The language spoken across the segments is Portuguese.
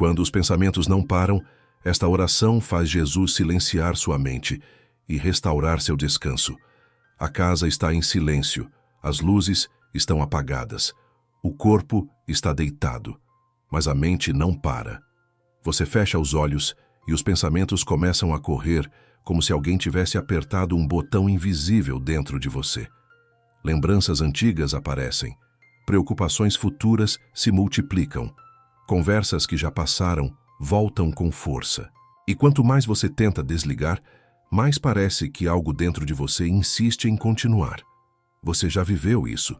Quando os pensamentos não param, esta oração faz Jesus silenciar sua mente e restaurar seu descanso. A casa está em silêncio, as luzes estão apagadas, o corpo está deitado, mas a mente não para. Você fecha os olhos e os pensamentos começam a correr como se alguém tivesse apertado um botão invisível dentro de você. Lembranças antigas aparecem, preocupações futuras se multiplicam, conversas que já passaram voltam com força. E quanto mais você tenta desligar, mais parece que algo dentro de você insiste em continuar. Você já viveu isso.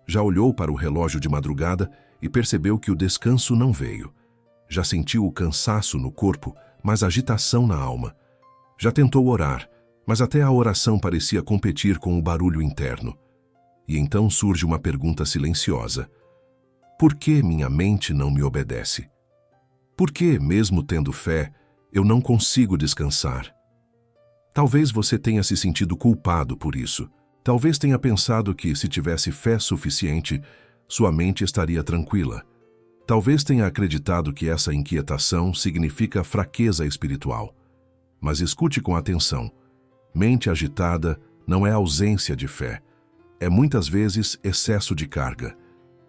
Já olhou para o relógio de madrugada e percebeu que o descanso não veio. Já sentiu o cansaço no corpo, mas agitação na alma. Já tentou orar, mas até a oração parecia competir com o barulho interno. E então surge uma pergunta silenciosa. Por que minha mente não me obedece? Por que, mesmo tendo fé, eu não consigo descansar? Talvez você tenha se sentido culpado por isso. Talvez tenha pensado que, se tivesse fé suficiente, sua mente estaria tranquila. Talvez tenha acreditado que essa inquietação significa fraqueza espiritual. Mas escute com atenção. Mente agitada não é ausência de fé. É muitas vezes excesso de carga.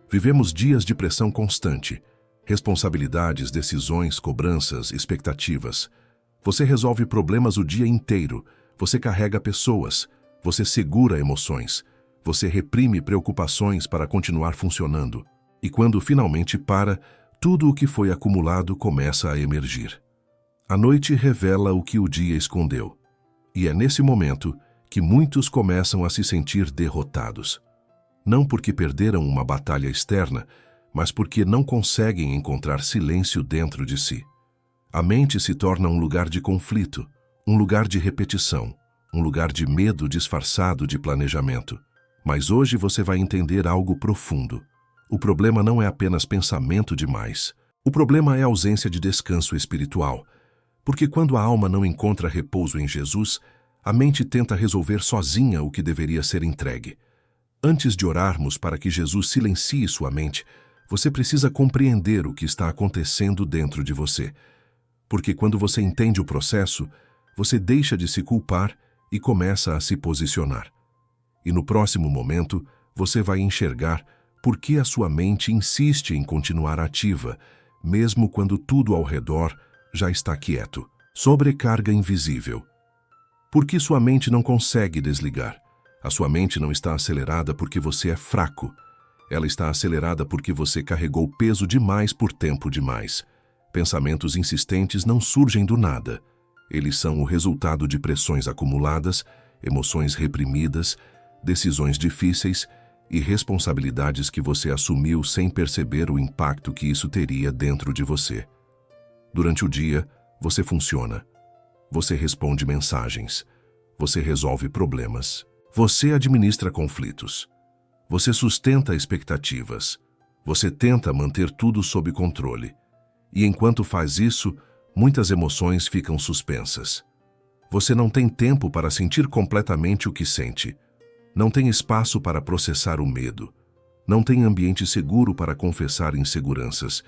Vivemos dias de pressão constante. Responsabilidades, decisões, cobranças, expectativas. Você resolve problemas o dia inteiro. Você carrega pessoas. Você segura emoções. Você reprime preocupações para continuar funcionando. E quando finalmente para, tudo o que foi acumulado começa a emergir. A noite revela o que o dia escondeu. E é nesse momento que muitos começam a se sentir derrotados. Não porque perderam uma batalha externa, mas porque não conseguem encontrar silêncio dentro de si. A mente se torna um lugar de conflito, um lugar de repetição, um lugar de medo disfarçado de planejamento. Mas hoje você vai entender algo profundo. O problema não é apenas pensamento demais. O problema é a ausência de descanso espiritual. Porque quando a alma não encontra repouso em Jesus, a mente tenta resolver sozinha o que deveria ser entregue. Antes de orarmos para que Jesus silencie sua mente, você precisa compreender o que está acontecendo dentro de você. Porque quando você entende o processo, você deixa de se culpar e começa a se posicionar. E no próximo momento, você vai enxergar por que a sua mente insiste em continuar ativa, mesmo quando tudo ao redor já está quieto. Sobrecarga invisível. Por que sua mente não consegue desligar? A sua mente não está acelerada porque você é fraco. Ela está acelerada porque você carregou peso demais por tempo demais. Pensamentos insistentes não surgem do nada. Eles são o resultado de pressões acumuladas, emoções reprimidas, decisões difíceis e responsabilidades que você assumiu sem perceber o impacto que isso teria dentro de você. Durante o dia, você funciona. Você responde mensagens. Você resolve problemas. Você administra conflitos. Você sustenta expectativas. Você tenta manter tudo sob controle. E enquanto faz isso, muitas emoções ficam suspensas. Você não tem tempo para sentir completamente o que sente. Não tem espaço para processar o medo. Não tem ambiente seguro para confessar inseguranças.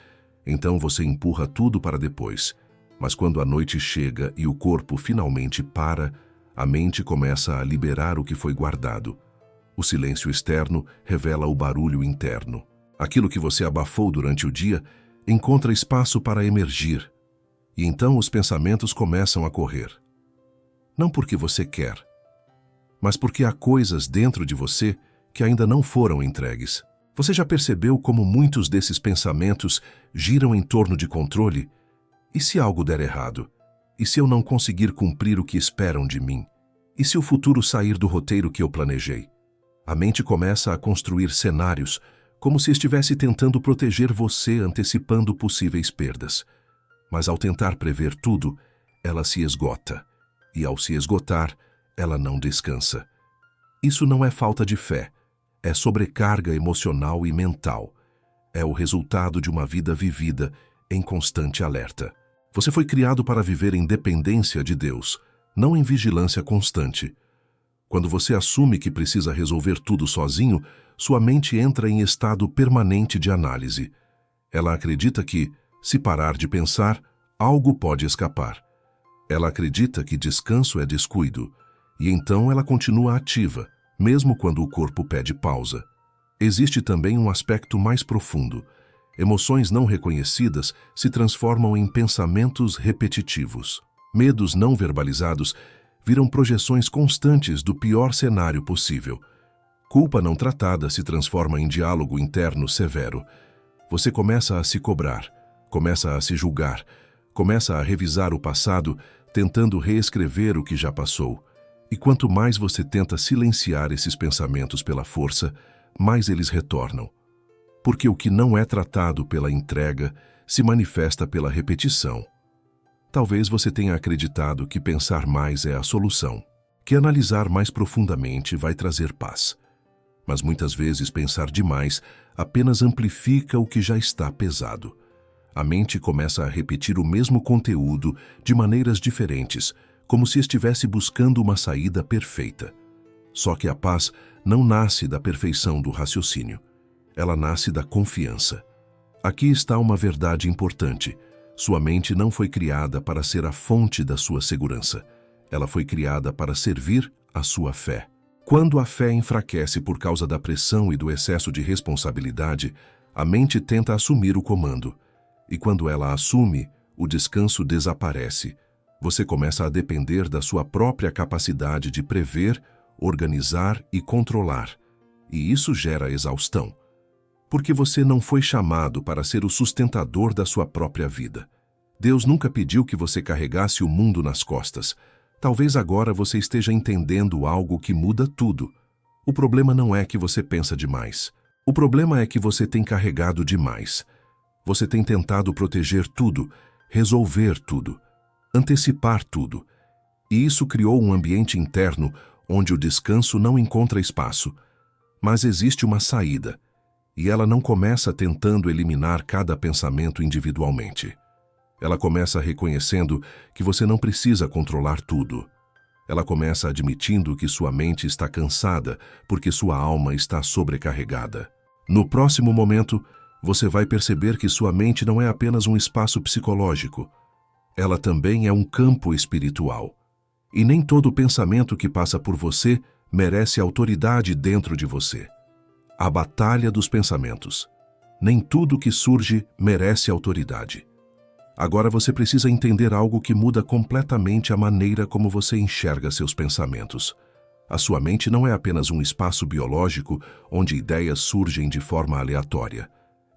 Então você empurra tudo para depois. Mas quando a noite chega e o corpo finalmente para, a mente começa a liberar o que foi guardado. O silêncio externo revela o barulho interno. Aquilo que você abafou durante o dia encontra espaço para emergir. E então os pensamentos começam a correr. Não porque você quer, mas porque há coisas dentro de você que ainda não foram entregues. Você já percebeu como muitos desses pensamentos giram em torno de controle? E se algo der errado? E se eu não conseguir cumprir o que esperam de mim? E se o futuro sair do roteiro que eu planejei? A mente começa a construir cenários, como se estivesse tentando proteger você antecipando possíveis perdas. Mas ao tentar prever tudo, ela se esgota. E ao se esgotar, ela não descansa. Isso não é falta de fé. É sobrecarga emocional e mental. É o resultado de uma vida vivida em constante alerta. Você foi criado para viver em dependência de Deus, não em vigilância constante. Quando você assume que precisa resolver tudo sozinho, sua mente entra em estado permanente de análise. Ela acredita que, Se parar de pensar, algo pode escapar. Ela acredita que descanso é descuido, e então ela continua ativa, mesmo quando o corpo pede pausa. Existe também um aspecto mais profundo. Emoções não reconhecidas se transformam em pensamentos repetitivos. Medos não verbalizados viram projeções constantes do pior cenário possível. Culpa não tratada se transforma em diálogo interno severo. Você começa a se cobrar, começa a se julgar, começa a revisar o passado, tentando reescrever o que já passou. E quanto mais você tenta silenciar esses pensamentos pela força, mais eles retornam. Porque o que não é tratado pela entrega se manifesta pela repetição. Talvez você tenha acreditado que pensar mais é a solução, que analisar mais profundamente vai trazer paz. Mas muitas vezes pensar demais apenas amplifica o que já está pesado. A mente começa a repetir o mesmo conteúdo de maneiras diferentes, como se estivesse buscando uma saída perfeita. Só que a paz não nasce da perfeição do raciocínio. Ela nasce da confiança. Aqui está uma verdade importante. Sua mente não foi criada para ser a fonte da sua segurança. Ela foi criada para servir a sua fé. Quando a fé enfraquece por causa da pressão e do excesso de responsabilidade, a mente tenta assumir o comando. E quando ela assume, o descanso desaparece. Você começa a depender da sua própria capacidade de prever, organizar e controlar. E isso gera exaustão. Porque você não foi chamado para ser o sustentador da sua própria vida. Deus nunca pediu que você carregasse o mundo nas costas. Talvez agora você esteja entendendo algo que muda tudo. O problema não é que você pensa demais. O problema é que você tem carregado demais. Você tem tentado proteger tudo, resolver tudo, antecipar tudo. E isso criou um ambiente interno onde o descanso não encontra espaço. Mas existe uma saída. E ela não começa tentando eliminar cada pensamento individualmente. Ela começa reconhecendo que você não precisa controlar tudo. Ela começa admitindo que sua mente está cansada porque sua alma está sobrecarregada. No próximo momento, você vai perceber que sua mente não é apenas um espaço psicológico. Ela também é um campo espiritual. E nem todo pensamento que passa por você merece autoridade dentro de você. A batalha dos pensamentos. Nem tudo que surge merece autoridade. Agora você precisa entender algo que muda completamente a maneira como você enxerga seus pensamentos. A sua mente não é apenas um espaço biológico onde ideias surgem de forma aleatória.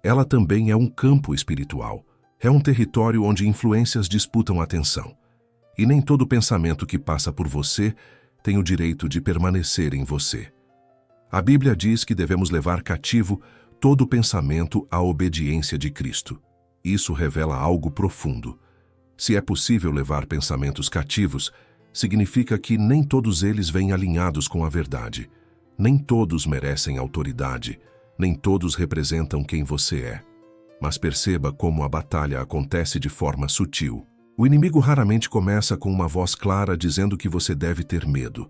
Ela também é um campo espiritual. É um território onde influências disputam atenção. E nem todo pensamento que passa por você tem o direito de permanecer em você. A Bíblia diz que devemos levar cativo todo pensamento à obediência de Cristo. Isso revela algo profundo. Se é possível levar pensamentos cativos, significa que nem todos eles vêm alinhados com a verdade. Nem todos merecem autoridade, nem todos representam quem você é. Mas perceba como a batalha acontece de forma sutil. O inimigo raramente começa com uma voz clara dizendo que você deve ter medo.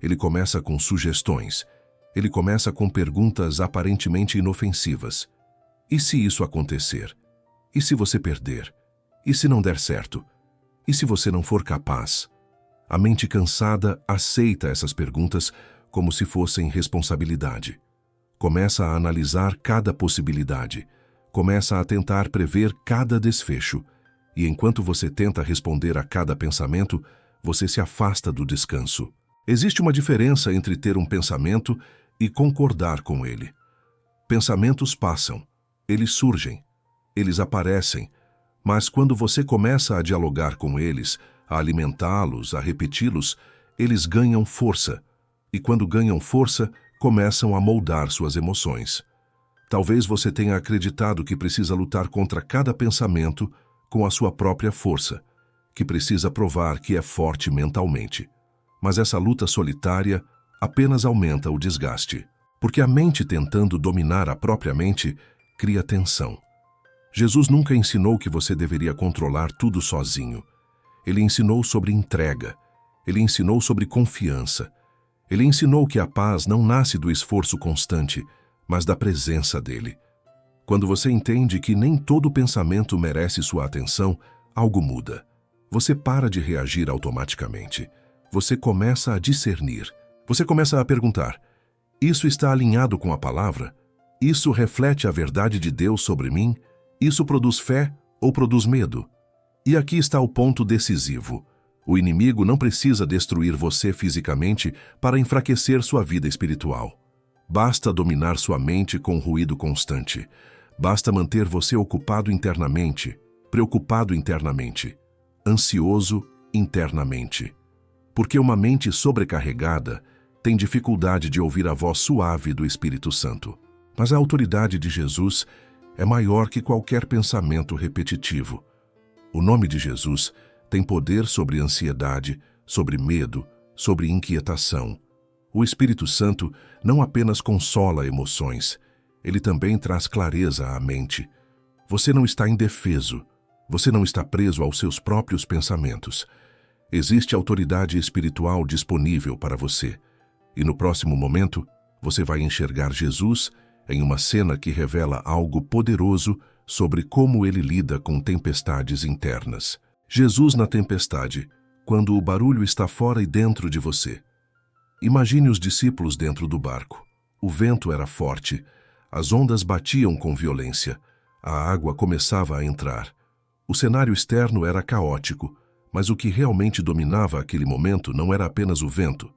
Ele começa com sugestões. Ele começa com perguntas aparentemente inofensivas. E se isso acontecer? E se você perder? E se não der certo? E se você não for capaz? A mente cansada aceita essas perguntas como se fossem responsabilidade. Começa a analisar cada possibilidade. Começa a tentar prever cada desfecho. E enquanto você tenta responder a cada pensamento, você se afasta do descanso. Existe uma diferença entre ter um pensamento e concordar com ele. Pensamentos passam, eles surgem, eles aparecem, mas quando você começa a dialogar com eles, a alimentá-los, a repeti-los, eles ganham força, e quando ganham força, começam a moldar suas emoções. Talvez você tenha acreditado que precisa lutar contra cada pensamento com a sua própria força, que precisa provar que é forte mentalmente. Mas essa luta solitária apenas aumenta o desgaste, porque a mente tentando dominar a própria mente cria tensão. Jesus nunca ensinou que você deveria controlar tudo sozinho. Ele ensinou sobre entrega, ele ensinou sobre confiança, ele ensinou que a paz não nasce do esforço constante, mas da presença dele. Quando você entende que nem todo pensamento merece sua atenção, algo muda. Você para de reagir automaticamente. Você começa a discernir. Você começa a perguntar: isso está alinhado com a palavra? Isso reflete a verdade de Deus sobre mim? Isso produz fé ou produz medo? E aqui está o ponto decisivo. O inimigo não precisa destruir você fisicamente para enfraquecer sua vida espiritual. Basta dominar sua mente com ruído constante. Basta manter você ocupado internamente, preocupado internamente, ansioso internamente. Porque uma mente sobrecarregada tem dificuldade de ouvir a voz suave do Espírito Santo. Mas a autoridade de Jesus é maior que qualquer pensamento repetitivo. O nome de Jesus tem poder sobre ansiedade, sobre medo, sobre inquietação. O Espírito Santo não apenas consola emoções, ele também traz clareza à mente. Você não está indefeso, você não está preso aos seus próprios pensamentos. Existe autoridade espiritual disponível para você. E no próximo momento, você vai enxergar Jesus em uma cena que revela algo poderoso sobre como ele lida com tempestades internas. Jesus na tempestade, quando o barulho está fora e dentro de você. Imagine os discípulos dentro do barco. O vento era forte, as ondas batiam com violência, a água começava a entrar. O cenário externo era caótico, mas o que realmente dominava aquele momento não era apenas o vento,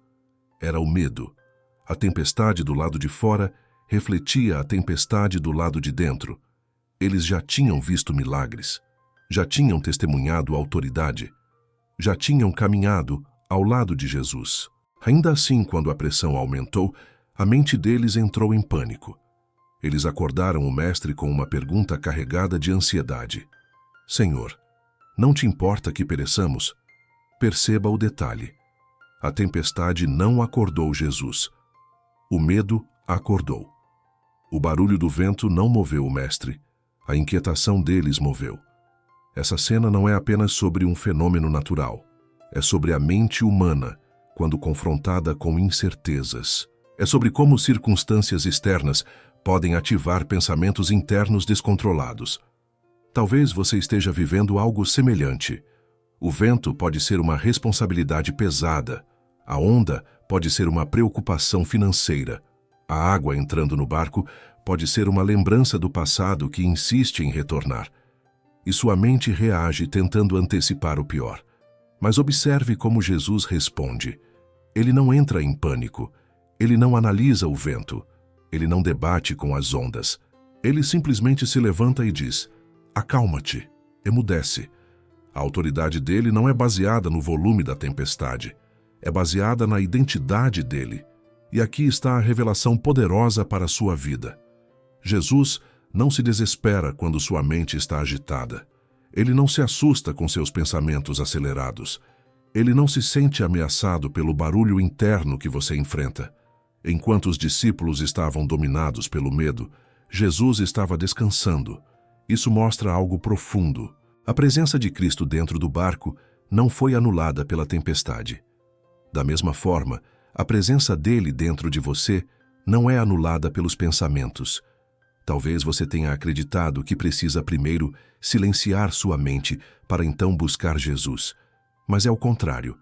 era o medo. A tempestade do lado de fora refletia a tempestade do lado de dentro. Eles já tinham visto milagres, já tinham testemunhado autoridade, já tinham caminhado ao lado de Jesus. Ainda assim, quando a pressão aumentou, a mente deles entrou em pânico. Eles acordaram o mestre com uma pergunta carregada de ansiedade. Senhor, não te importa que pereçamos? Perceba o detalhe. A tempestade não acordou Jesus. O medo acordou. O barulho do vento não moveu o mestre. A inquietação deles moveu. Essa cena não é apenas sobre um fenômeno natural. É sobre a mente humana, quando confrontada com incertezas. É sobre como circunstâncias externas podem ativar pensamentos internos descontrolados. Talvez você esteja vivendo algo semelhante. O vento pode ser uma responsabilidade pesada. A onda pode ser uma preocupação financeira. A água entrando no barco pode ser uma lembrança do passado que insiste em retornar. E sua mente reage tentando antecipar o pior. Mas observe como Jesus responde. Ele não entra em pânico. Ele não analisa o vento. Ele não debate com as ondas. Ele simplesmente se levanta e diz: acalma-te, emudece. A autoridade dele não é baseada no volume da tempestade. É baseada na identidade dele. E aqui está a revelação poderosa para a sua vida. Jesus não se desespera quando sua mente está agitada. Ele não se assusta com seus pensamentos acelerados. Ele não se sente ameaçado pelo barulho interno que você enfrenta. Enquanto os discípulos estavam dominados pelo medo, Jesus estava descansando. Isso mostra algo profundo. A presença de Cristo dentro do barco não foi anulada pela tempestade. Da mesma forma, a presença dele dentro de você não é anulada pelos pensamentos. Talvez você tenha acreditado que precisa primeiro silenciar sua mente para então buscar Jesus. Mas é o contrário.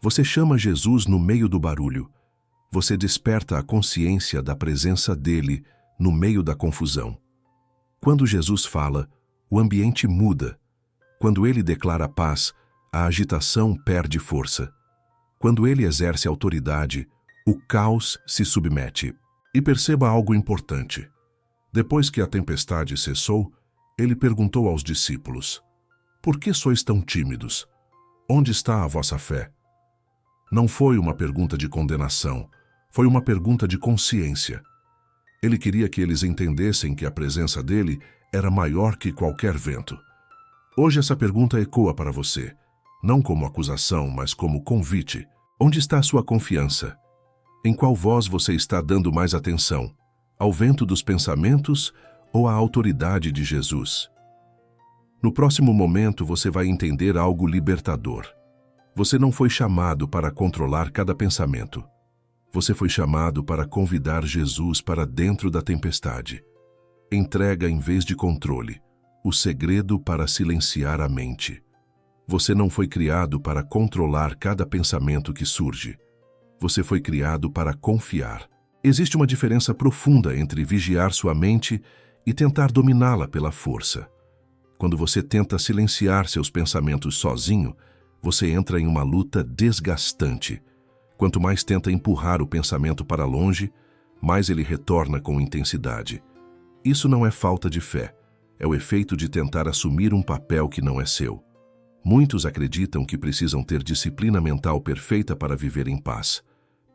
Você chama Jesus no meio do barulho. Você desperta a consciência da presença dele no meio da confusão. Quando Jesus fala, o ambiente muda. Quando ele declara paz, a agitação perde força. Quando ele exerce autoridade, o caos se submete. E perceba algo importante. Depois que a tempestade cessou, ele perguntou aos discípulos: por que sois tão tímidos? Onde está a vossa fé? Não foi uma pergunta de condenação, foi uma pergunta de consciência. Ele queria que eles entendessem que a presença dele era maior que qualquer vento. Hoje essa pergunta ecoa para você, não como acusação, mas como convite. Onde está a sua confiança? Em qual voz você está dando mais atenção? Ao vento dos pensamentos ou à autoridade de Jesus? No próximo momento você vai entender algo libertador. Você não foi chamado para controlar cada pensamento. Você foi chamado para convidar Jesus para dentro da tempestade. Entrega em vez de controle. O segredo para silenciar a mente. Você não foi criado para controlar cada pensamento que surge. Você foi criado para confiar. Existe uma diferença profunda entre vigiar sua mente e tentar dominá-la pela força. Quando você tenta silenciar seus pensamentos sozinho, você entra em uma luta desgastante. Quanto mais tenta empurrar o pensamento para longe, mais ele retorna com intensidade. Isso não é falta de fé, é o efeito de tentar assumir um papel que não é seu. Muitos acreditam que precisam ter disciplina mental perfeita para viver em paz.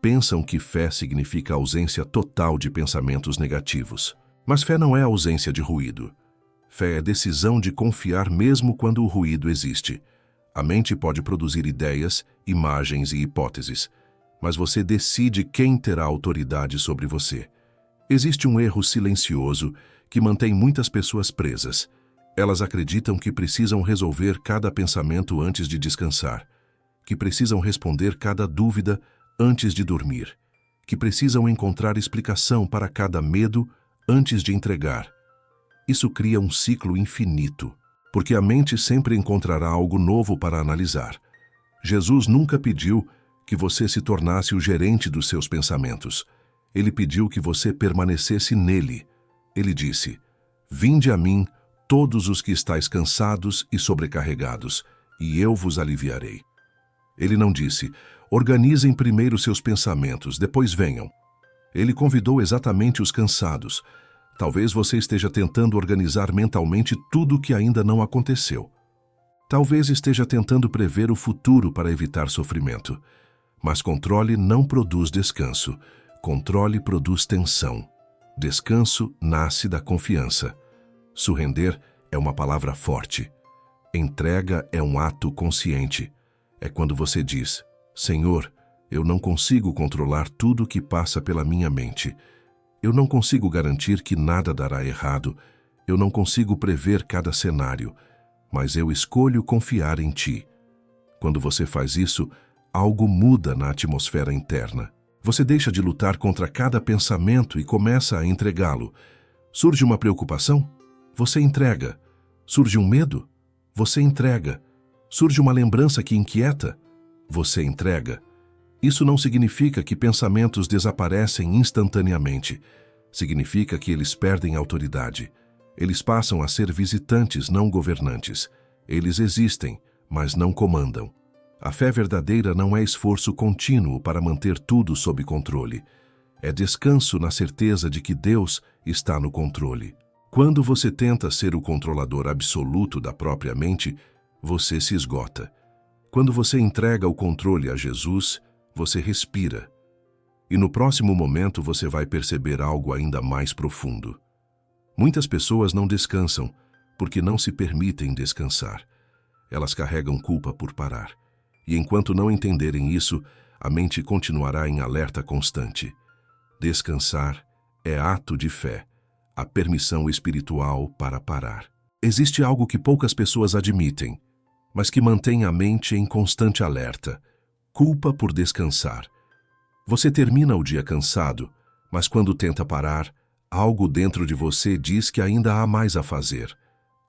Pensam que fé significa ausência total de pensamentos negativos. Mas fé não é ausência de ruído. Fé é decisão de confiar mesmo quando o ruído existe. A mente pode produzir ideias, imagens e hipóteses, mas você decide quem terá autoridade sobre você. Existe um erro silencioso que mantém muitas pessoas presas. Elas acreditam que precisam resolver cada pensamento antes de descansar, que precisam responder cada dúvida antes de dormir, que precisam encontrar explicação para cada medo antes de entregar. Isso cria um ciclo infinito, porque a mente sempre encontrará algo novo para analisar. Jesus nunca pediu que você se tornasse o gerente dos seus pensamentos. Ele pediu que você permanecesse nele. Ele disse: "Vinde a mim, todos os que estáis cansados e sobrecarregados, e eu vos aliviarei." Ele não disse: "Organizem primeiro seus pensamentos, depois venham." Ele convidou exatamente os cansados. Talvez você esteja tentando organizar mentalmente tudo o que ainda não aconteceu. Talvez esteja tentando prever o futuro para evitar sofrimento. Mas controle não produz descanso. Controle produz tensão. Descanso nasce da confiança. Surrender é uma palavra forte. Entrega é um ato consciente. É quando você diz: "Senhor, eu não consigo controlar tudo o que passa pela minha mente. Eu não consigo garantir que nada dará errado. Eu não consigo prever cada cenário. Mas eu escolho confiar em Ti." Quando você faz isso, algo muda na atmosfera interna. Você deixa de lutar contra cada pensamento e começa a entregá-lo. Surge uma preocupação? Você entrega. Surge um medo? Você entrega. Surge uma lembrança que inquieta? Você entrega. Isso não significa que pensamentos desaparecem instantaneamente. Significa que eles perdem autoridade. Eles passam a ser visitantes, não governantes. Eles existem, mas não comandam. A fé verdadeira não é esforço contínuo para manter tudo sob controle. É descanso na certeza de que Deus está no controle. Quando você tenta ser o controlador absoluto da própria mente, você se esgota. Quando você entrega o controle a Jesus, você respira. E no próximo momento você vai perceber algo ainda mais profundo. Muitas pessoas não descansam porque não se permitem descansar. Elas carregam culpa por parar. E enquanto não entenderem isso, a mente continuará em alerta constante. Descansar é ato de fé, a permissão espiritual para parar. Existe algo que poucas pessoas admitem, mas que mantém a mente em constante alerta: culpa por descansar. Você termina o dia cansado, mas quando tenta parar, algo dentro de você diz que ainda há mais a fazer.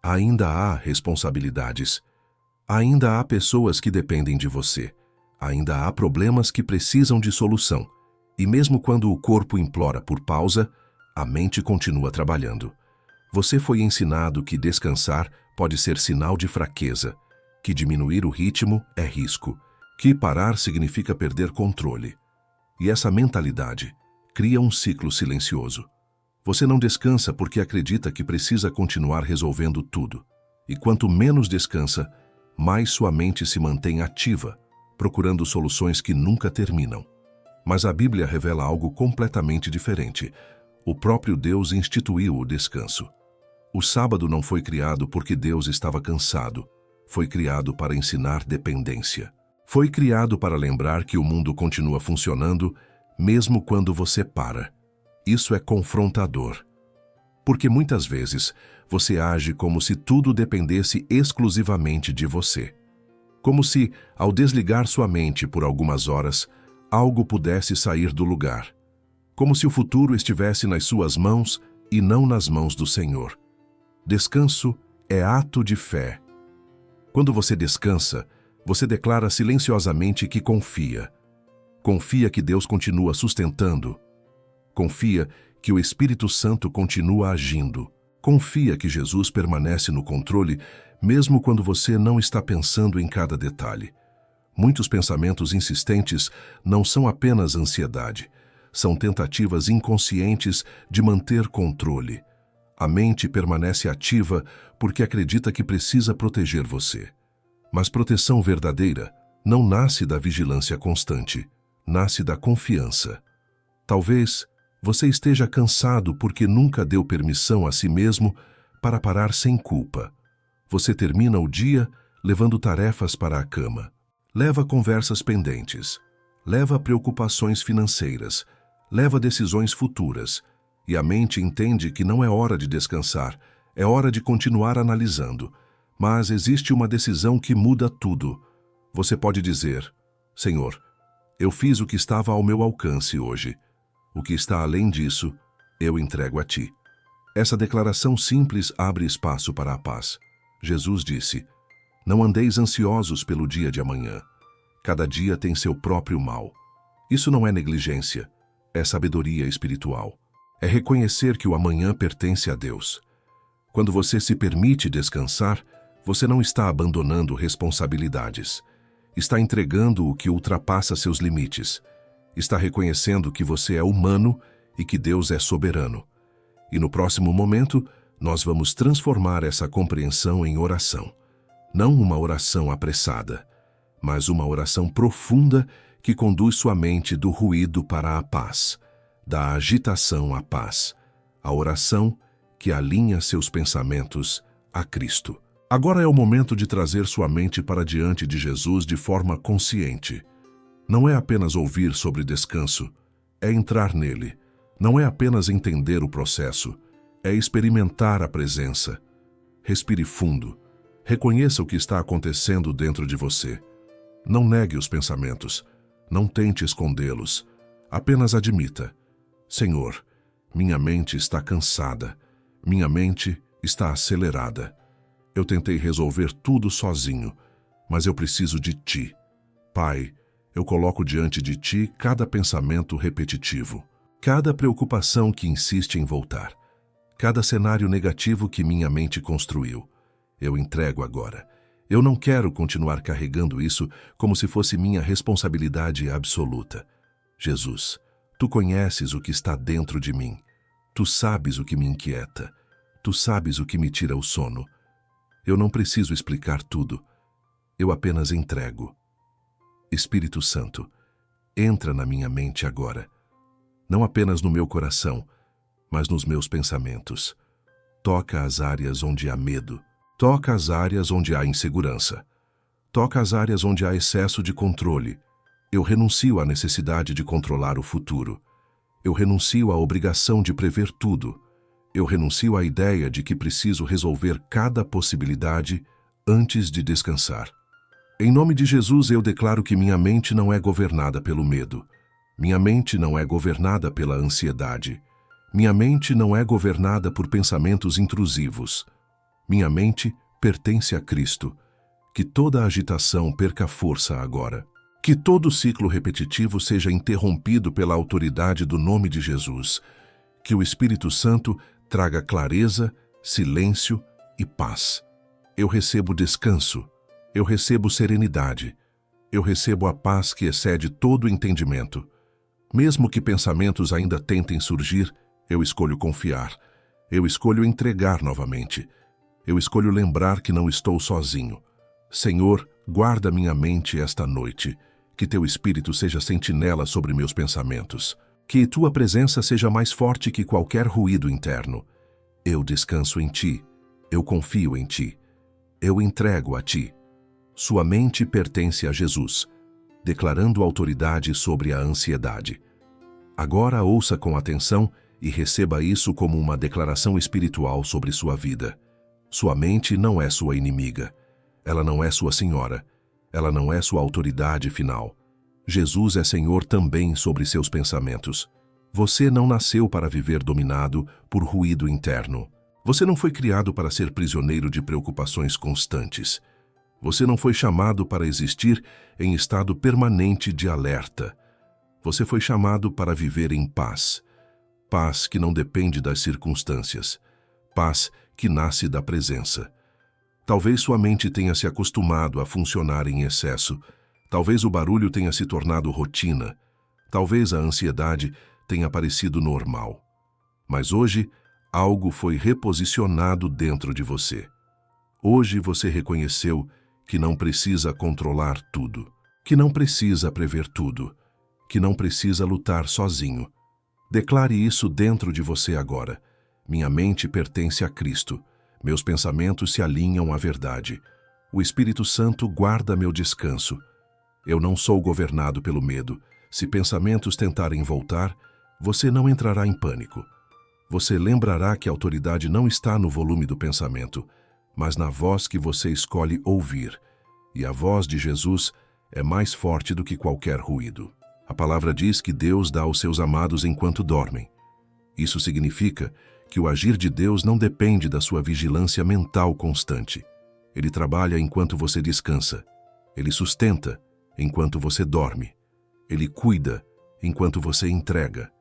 Ainda há responsabilidades. Ainda há pessoas que dependem de você. Ainda há problemas que precisam de solução. E mesmo quando o corpo implora por pausa, a mente continua trabalhando. Você foi ensinado que descansar pode ser sinal de fraqueza, que diminuir o ritmo é risco, que parar significa perder controle. E essa mentalidade cria um ciclo silencioso. Você não descansa porque acredita que precisa continuar resolvendo tudo. E quanto menos descansa, mais sua mente se mantém ativa, procurando soluções que nunca terminam. Mas a Bíblia revela algo completamente diferente. O próprio Deus instituiu o descanso. O sábado não foi criado porque Deus estava cansado. Foi criado para ensinar dependência. Foi criado para lembrar que o mundo continua funcionando mesmo quando você para. Isso é confrontador. Porque muitas vezes você age como se tudo dependesse exclusivamente de você. Como se, ao desligar sua mente por algumas horas, algo pudesse sair do lugar. Como se o futuro estivesse nas suas mãos e não nas mãos do Senhor. Descanso é ato de fé. Quando você descansa, você declara silenciosamente que confia. Confia que Deus continua sustentando. Confia que o Espírito Santo continua agindo. Confia que Jesus permanece no controle, mesmo quando você não está pensando em cada detalhe. Muitos pensamentos insistentes não são apenas ansiedade, são tentativas inconscientes de manter controle. A mente permanece ativa porque acredita que precisa proteger você. Mas proteção verdadeira não nasce da vigilância constante, nasce da confiança. Talvez você esteja cansado porque nunca deu permissão a si mesmo para parar sem culpa. Você termina o dia levando tarefas para a cama. Leva conversas pendentes. Leva preocupações financeiras. Leva decisões futuras. E a mente entende que não é hora de descansar, é hora de continuar analisando. Mas existe uma decisão que muda tudo. Você pode dizer: Senhor, eu fiz o que estava ao meu alcance hoje. O que está além disso, eu entrego a ti. Essa declaração simples abre espaço para a paz. Jesus disse: não andeis ansiosos pelo dia de amanhã. Cada dia tem seu próprio mal. Isso não é negligência, é sabedoria espiritual. É reconhecer que o amanhã pertence a Deus. Quando você se permite descansar, você não está abandonando responsabilidades. Está entregando o que ultrapassa seus limites. Está reconhecendo que você é humano e que Deus é soberano. E no próximo momento, nós vamos transformar essa compreensão em oração. Não uma oração apressada, mas uma oração profunda que conduz sua mente do ruído para a paz, da agitação à paz. A oração que alinha seus pensamentos a Cristo. Agora é o momento de trazer sua mente para diante de Jesus de forma consciente. Não é apenas ouvir sobre descanso, é entrar nele. Não é apenas entender o processo, é experimentar a presença. Respire fundo. Reconheça o que está acontecendo dentro de você. Não negue os pensamentos. Não tente escondê-los. Apenas admita: Senhor, minha mente está cansada. Minha mente está acelerada. Eu tentei resolver tudo sozinho, mas eu preciso de Ti. Pai, eu coloco diante de Ti cada pensamento repetitivo, cada preocupação que insiste em voltar, cada cenário negativo que minha mente construiu. Eu entrego agora. Eu não quero continuar carregando isso como se fosse minha responsabilidade absoluta. Jesus, Tu conheces o que está dentro de mim. Tu sabes o que me inquieta. Tu sabes o que me tira o sono. Eu não preciso explicar tudo. Eu apenas entrego. Espírito Santo, entra na minha mente agora. Não apenas no meu coração, mas nos meus pensamentos. Toca as áreas onde há medo. Toca as áreas onde há insegurança. Toca as áreas onde há excesso de controle. Eu renuncio à necessidade de controlar o futuro. Eu renuncio à obrigação de prever tudo. Eu renuncio à ideia de que preciso resolver cada possibilidade antes de descansar. Em nome de Jesus, eu declaro que minha mente não é governada pelo medo. Minha mente não é governada pela ansiedade. Minha mente não é governada por pensamentos intrusivos. Minha mente pertence a Cristo. Que toda agitação perca força agora. Que todo ciclo repetitivo seja interrompido pela autoridade do nome de Jesus. Que o Espírito Santo traga clareza, silêncio e paz. Eu recebo descanso. Eu recebo serenidade. Eu recebo a paz que excede todo entendimento. Mesmo que pensamentos ainda tentem surgir, eu escolho confiar. Eu escolho entregar novamente. Eu escolho lembrar que não estou sozinho. Senhor, guarda minha mente esta noite. Que Teu Espírito seja sentinela sobre meus pensamentos. Que Tua presença seja mais forte que qualquer ruído interno. Eu descanso em Ti. Eu confio em Ti. Eu entrego a Ti. Sua mente pertence a Jesus, declarando autoridade sobre a ansiedade. Agora ouça com atenção e receba isso como uma declaração espiritual sobre sua vida. Sua mente não é sua inimiga. Ela não é sua senhora. Ela não é sua autoridade final. Jesus é Senhor também sobre seus pensamentos. Você não nasceu para viver dominado por ruído interno. Você não foi criado para ser prisioneiro de preocupações constantes. Você não foi chamado para existir em estado permanente de alerta. Você foi chamado para viver em paz. Paz que não depende das circunstâncias. Paz que nasce da presença. Talvez sua mente tenha se acostumado a funcionar em excesso. Talvez o barulho tenha se tornado rotina. Talvez a ansiedade tenha parecido normal. Mas hoje, algo foi reposicionado dentro de você. Hoje você reconheceu que não precisa controlar tudo, que não precisa prever tudo, que não precisa lutar sozinho. Declare isso dentro de você agora. Minha mente pertence a Cristo. Meus pensamentos se alinham à verdade. O Espírito Santo guarda meu descanso. Eu não sou governado pelo medo. Se pensamentos tentarem voltar, você não entrará em pânico. Você lembrará que a autoridade não está no volume do pensamento, mas na voz que você escolhe ouvir. E a voz de Jesus é mais forte do que qualquer ruído. A palavra diz que Deus dá aos seus amados enquanto dormem. Isso significa que o agir de Deus não depende da sua vigilância mental constante. Ele trabalha enquanto você descansa. Ele sustenta enquanto você dorme. Ele cuida enquanto você entrega.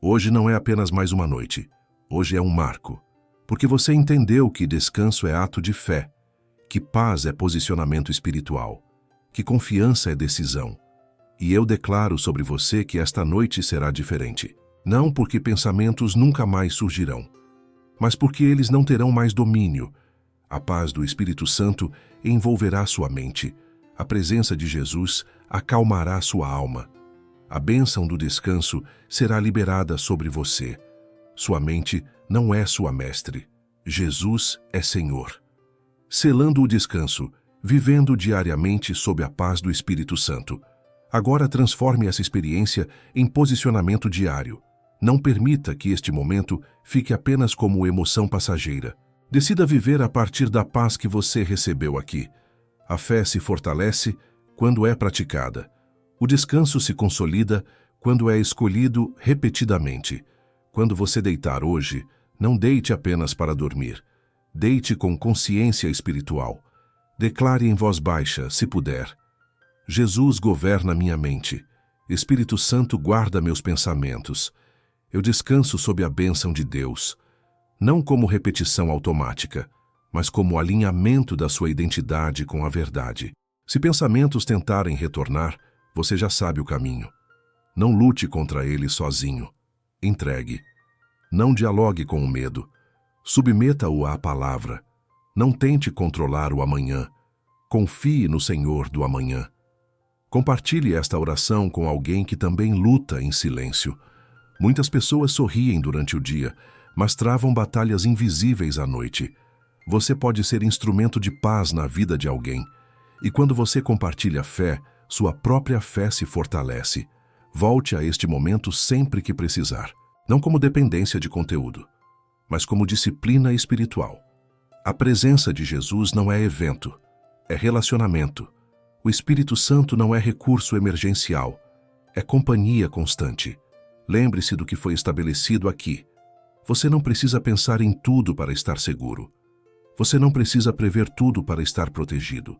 Hoje não é apenas mais uma noite. Hoje é um marco. Porque você entendeu que descanso é ato de fé, que paz é posicionamento espiritual, que confiança é decisão. E eu declaro sobre você que esta noite será diferente. Não porque pensamentos nunca mais surgirão, mas porque eles não terão mais domínio. A paz do Espírito Santo envolverá sua mente. A presença de Jesus acalmará sua alma. A bênção do descanso será liberada sobre você. Sua mente não é sua mestre. Jesus é Senhor. Selando o descanso, vivendo diariamente sob a paz do Espírito Santo. Agora transforme essa experiência em posicionamento diário. Não permita que este momento fique apenas como emoção passageira. Decida viver a partir da paz que você recebeu aqui. A fé se fortalece quando é praticada. O descanso se consolida quando é escolhido repetidamente. Quando você deitar hoje, não deite apenas para dormir. Deite com consciência espiritual. Declare em voz baixa, se puder. Jesus governa minha mente. Espírito Santo guarda meus pensamentos. Eu descanso sob a bênção de Deus. Não como repetição automática, mas como alinhamento da sua identidade com a verdade. Se pensamentos tentarem retornar, você já sabe o caminho. Não lute contra eles sozinho. Entregue. Não dialogue com o medo. Submeta-o à palavra. Não tente controlar o amanhã. Confie no Senhor do amanhã. Compartilhe esta oração com alguém que também luta em silêncio. Muitas pessoas sorriem durante o dia, mas travam batalhas invisíveis à noite. Você pode ser instrumento de paz na vida de alguém. E quando você compartilha fé, sua própria fé se fortalece. Volte a este momento sempre que precisar. Não como dependência de conteúdo, mas como disciplina espiritual. A presença de Jesus não é evento, é relacionamento. O Espírito Santo não é recurso emergencial, é companhia constante. Lembre-se do que foi estabelecido aqui. Você não precisa pensar em tudo para estar seguro. Você não precisa prever tudo para estar protegido.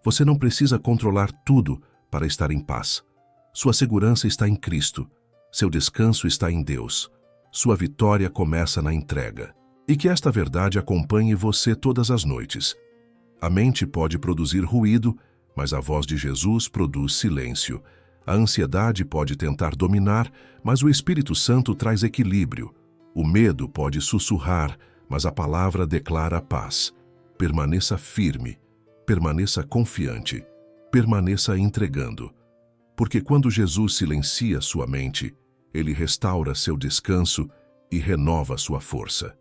Você não precisa controlar tudo para estar em paz. Sua segurança está em Cristo. Seu descanso está em Deus. Sua vitória começa na entrega. E que esta verdade acompanhe você todas as noites. A mente pode produzir ruído, mas a voz de Jesus produz silêncio. A ansiedade pode tentar dominar, mas o Espírito Santo traz equilíbrio. O medo pode sussurrar, mas a palavra declara paz. Permaneça firme, permaneça confiante, permaneça entregando. Porque quando Jesus silencia sua mente, ele restaura seu descanso e renova sua força.